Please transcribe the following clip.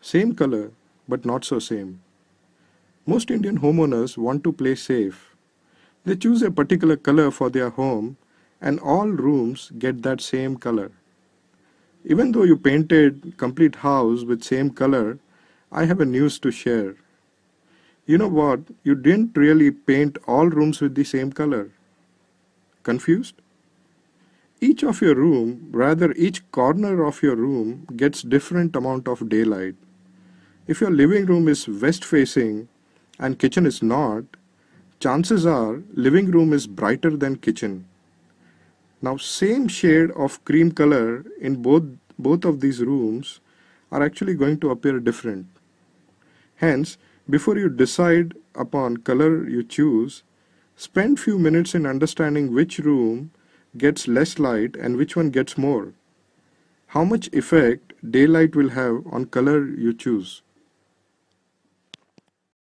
Same color, but not so same. Most Indian homeowners want to play safe. They choose a particular color for their home and all rooms get that same color. Even though you painted complete house with same color, I have a news to share. You know what? You didn't really paint all rooms with the same color. Confused? Each of your room, rather each corner of your room gets different amount of daylight. If your living room is west facing and kitchen is not, chances are living room is brighter than kitchen. Now same shade of cream color in both of these rooms are actually going to appear different. Hence, before you decide upon color you choose, spend few minutes in understanding which room gets less light and which one gets more. How much effect daylight will have on color you choose.